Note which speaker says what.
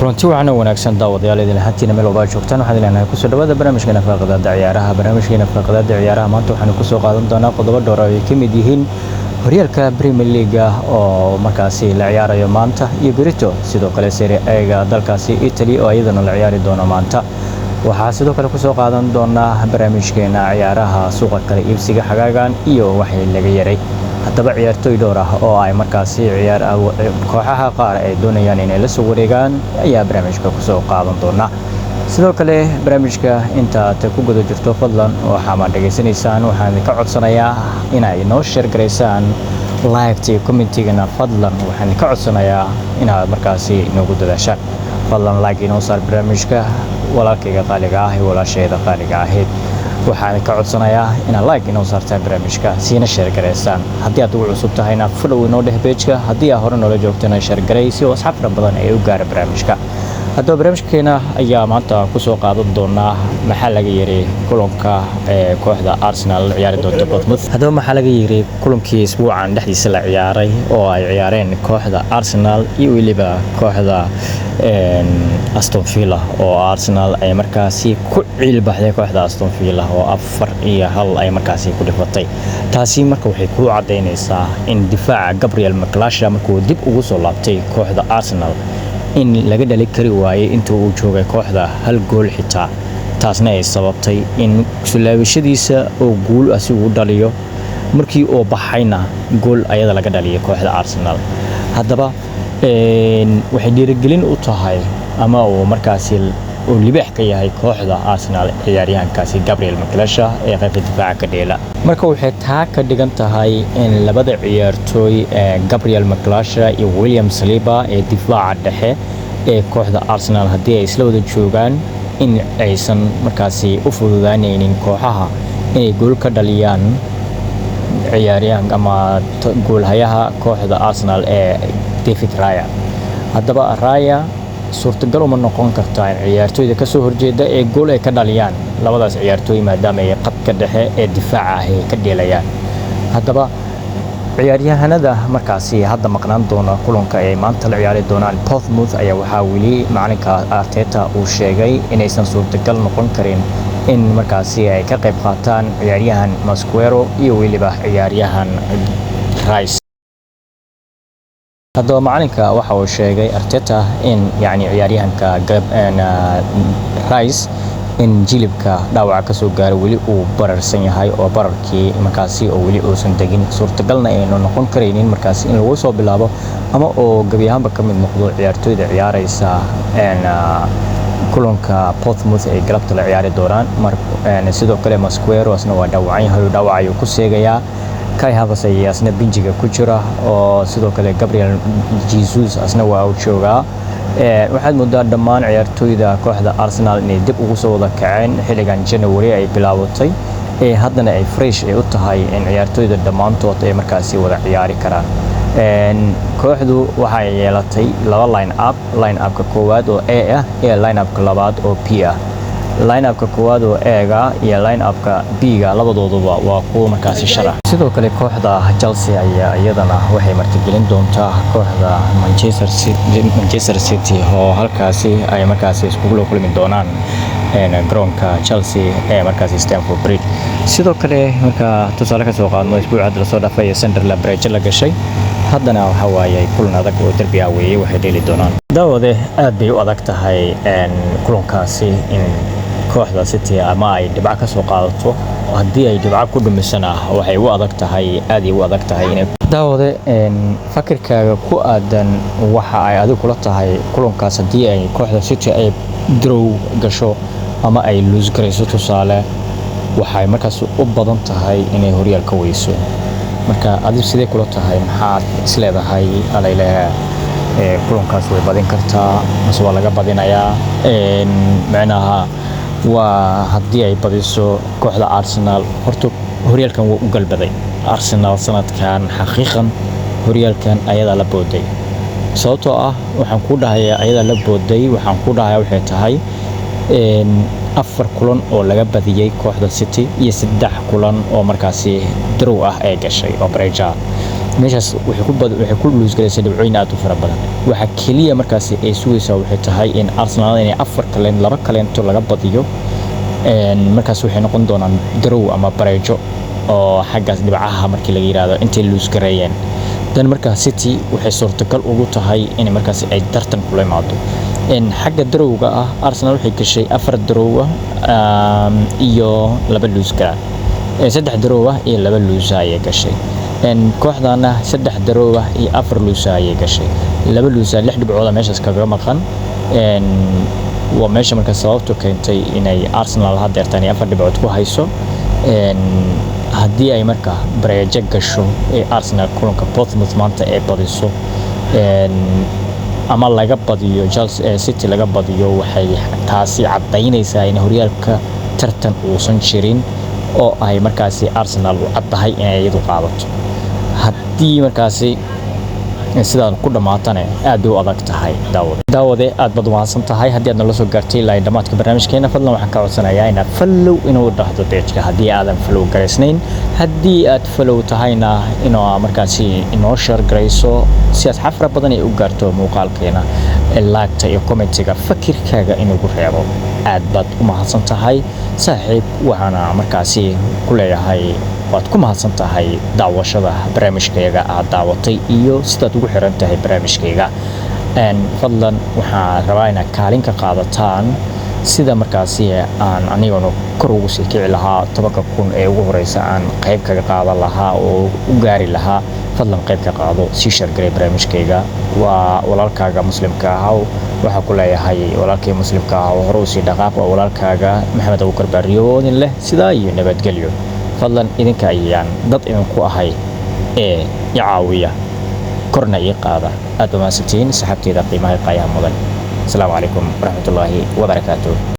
Speaker 1: runtii waxaana wanaagsan daawadayaal idin hantiina meel walba joogtaan waxaan ilaahay ku soo dhawaada barnaamijkeena faaqadaada ciyaaraha maanta waxaan ku soo qaadan doonaa qodobo dhowr ah oo ay ka mid yihiin horyaalka Premier League oo markaasi la ciyaarayo maanta iyo berito sidoo kale Serie A dalkaasi Italy oo iyadana la ciyaari doono maanta waxaa sidoo kale ku soo qaadan doonaa barnaamijkeena ciyaaraha suuqa kala iibsiga xagaagan iyo waxay laga yaray haddaba ciyaartoy dhowr ah oo ay markaasi kooxaha qaar ay doonayaan inay la soo wareegaan ayaa barnaamijka ku soo qaadan doona sidoo kale barnaamijka inta aad ku guda jirto fadlan waxa ma dhageysanaysaan waxaan ka codsanayaa inay noo share gareysaan like comment-gana fadlan waxaan ka codsanayaa inaad markaasi noogu dadaashaan fadlan like inoo saar barnaamijka walaalkayga qaaliga ah iyo walaashayda qaaliga ahayd waxaan ka codsanayaa inaad like inoo saartaan barnaamijka siina share gareysaan haddii aad ugu cusub tahayna follow inoo dheh page-ka haddii aad hore noola joogtana share gareysi oo asxaab badan ay u gaar barnaamijka haddaba barnaamijkeena ayaa maanta ku soo qaadan doonaa maxaa laga yiri kulanka kooxda Arsenal ciyaari doonta Bournemouth haddaba maxaa laga yiri kulankii isbuucan dhexdiisa la ciyaaray oo ay ciyaareen kooxda Arsenal iyo waliba kooxda Aston Villa oo Arsenal ay markaasi ku cilbaxday kooxda Aston Villa oo 4-1 ay markaasi ku dhifatay taasi marka waxay ku cadeynaysaa in difaaca Gabriel Magalhaes markuu dib ugu soo laabtay kooxda Arsenal in laga dhali kari waayay inta uu joogay kooxda hal gool xitaa taasna ay sababtay in sulaawishadiisa oo gool asigu dhaliyo markii uu baxayna gool ayada laga dhaliyay kooxda Arsenal haddaba waxay dhiirigelin u tahay ama uu markaasi oo libaax ka yahay kooxda Arsenal ciyaaryahankaasi Gabriel Magalhaes ee qaybta difaaca ka dheela marka waxay taa ka dhigan tahay in labada ciyaartooy Gabriel Magalhaes iyo William Saliba ee difaaca dhexe ee kooxda Arsenal haddii ay isla wada joogaan in aysan markaasi u fududaanaynin kooxaha inay gool ka dhaliyaan ciyaaryahan ama goolhayaha kooxda Arsenal ee David Raya haddaba Raya suurtagal uma noqon kartaa in ciyaartooyda ka soo horjeeda ee gool ay ka dhaliyaan labadaas ciyaartooy maadaama ay qadka dhexe ee difaaca ah ka dheelayaan haddaba ciyaaryahanada markaasi hadda maqnaan doona kulanka ay maanta la ciyaari doonaan Bournemouth ayaa waxaa weli macalinka Arteta uu sheegay inaysan suurtagal noqon karin in markaasi ay ka qayb qaataan ciyaaryahan Masquero iyo weliba ciyaaryahan Rice haddaba macalinka waxa uu sheegay Arteta in ciyaaryahanka Rice in jilibka dhaawac ka soo gaaray weli uu bararsan yahay oo bararkii markaasi oo weli uusan degin suurtagalna ay noqon kareynin markaasi in lagu soo bilaabo ama oo gabi ahaanba ka mid noqdo ciyaartooyda ciyaaraysa kulanka Bournemouth ay galabta la ciyaari doonaan sidoo kale Masquero asna waa dhaawacan yahay dhaawac ayuu ku seegayaa Kai Havertz ayaa asna binjiga ku jira oo sidoo kale Gabriel Jesus asna waa uu joogaa waxaad moodaa dhammaan ciyaartooyda kooxda Arsenal inay dib ugu soo wada kaceen xilligan January ay bilaabatay haddana ay fresh ay u tahay in ciyaartooyda dhammaantood ay markaasi wada ciyaari karaan kooxdu waxay yeelatay laba line-up-ka koowaad oo A ah iyo line-up-ka labaad oo P ah line-up-ka koowaad oo A-ga iyo line-up-ka B-ga labadooduba waa kuwa markaasi sharax sidoo kale kooxda Chelsea ayaa iyadana waxay martigelin doontaa kooxda Manchester City oo halkaasi ay markaasi isku kulmi doonaan garoonka Chelsea ee markaasi Stamford Bridge sidoo kale marka tusaale ka soo qaadno isbuuca la soo dhaafay Sunderland Bridge la gashay haddana waxa waaye kulan adag oo derbi ah weeye waxay dheeli doonaan daawade aad bay u adag tahay kulankaasi in kooxda City ama ay dhibco ka soo qaadato haddii ay dhibco ku dhumisana waxay u adag tahay aad ay u adag tahay in daawade fakirkaaga ku aadan waxa ay adigu kula tahay kulankaas haddii ay kooxda City ay draw gasho ama ay lose gareyso tusaale waxay markaas u badan tahay inay horyaalka weyso marka adigu sidee kula tahay maxaad isleedahay alayleha kulankaas way badin kartaa mise waa laga badinayaa macnaha waa haddii ay badiso kooxda Arsenal horta horyaalkan wuu u galbaday Arsenal sanadkan xaqiiqan horyaalkan ayada la booday sababtoo ah waxaan ku dhahayaa ayada la booday waxaan ku dhahayaa waxay tahay 4 kulan oo laga badiyay kooxda City iyo 3 kulan oo markaasi draw ah ay gashay oo Breja meeshaas waxay ku luus galaysaa dhibcoyn aad u fara badan. waxa kaliya markaasi ay sugaysaa waxay tahay in Arsenal inay 2 kaleento laga badiyo markaas waxay noqon doonaan draw ama bareejo oo xaggaas dhibcaha markii laga yiraahdo intay luus gareeyeen. dan markaa City waxay suurtagal ugu tahay in markaas ay tartan kula imaado xagga drawga ah. Arsenal waxay gashay 4 draw iyo 2 luus gara 3 draw iyo 2 luus ayay gashay. kooxdana 3 draw iyo 4 luus ayay gashay. 2 luus 6 dhibcood meeshaas kaga maqan waa meesha markaa sababtu keentay inay Arsenal hadeertan 4 dhibcood ku hayso. haddii ay markaa bareejo gasho ee Arsenal kulanka Bournemouth maanta ay badiso ama laga badiyo Chelsea City laga badiyo waxay taasi cadaynaysaa in horyaalka tartan uusan jirin oo ay markaasi Arsenal u cadahay inay iyadu qaadato. haddii markaasi sidaan ku dhamaatana aad u adag tahay daawade aad baad wanaagsan tahay. haddii aad nala soo gaartay ilaa dhamaadka barnaamijkeena fadlan waxaan ka codsanayaa inaad follow inuu dhahdo page-ka haddii aadan follow gareysnayn. haddii aad follow tahayna inoo markaasi inoo share gareyso si asxaab fara badan ay u gaarto muuqaalkeena. like-ta iyo comment-ga fakirkaaga inuu reebo. aad baad u mahadsan tahay saaxiib. waxaana markaasi ku leeyahay waad ku mahadsan tahay daawashada barnaamijkayga aad daawatay iyo sidaad ugu xiran tahay barnaamijkayga. fadlan waxaan rabaa inaad kaalin ka qaadataan sida markaasi aan aniguna kor ugu sii kici lahaa 10,000 ee ugu horeysa aan qayb kaga qaadan lahaa oo u gaari lahaa. fadlan qayb ka qaado si share garay barnaamijkayga. waa walaalkaaga muslimka ah waxa ku leeyahay walaalkay muslimka ah oo hore u sii dhaqaaq waa walaalkaaga Maxamed Abuukar Baariyo oo idin leh sidaa iyo nabadgelyo. fadlan idinka ayaan dad idinku ahay ee caawiya korna ii qaada. aad u mahadsantiin saxaabtayda qiimaha qayaha mudan. السلام عليكم ورحمة الله وبركاته.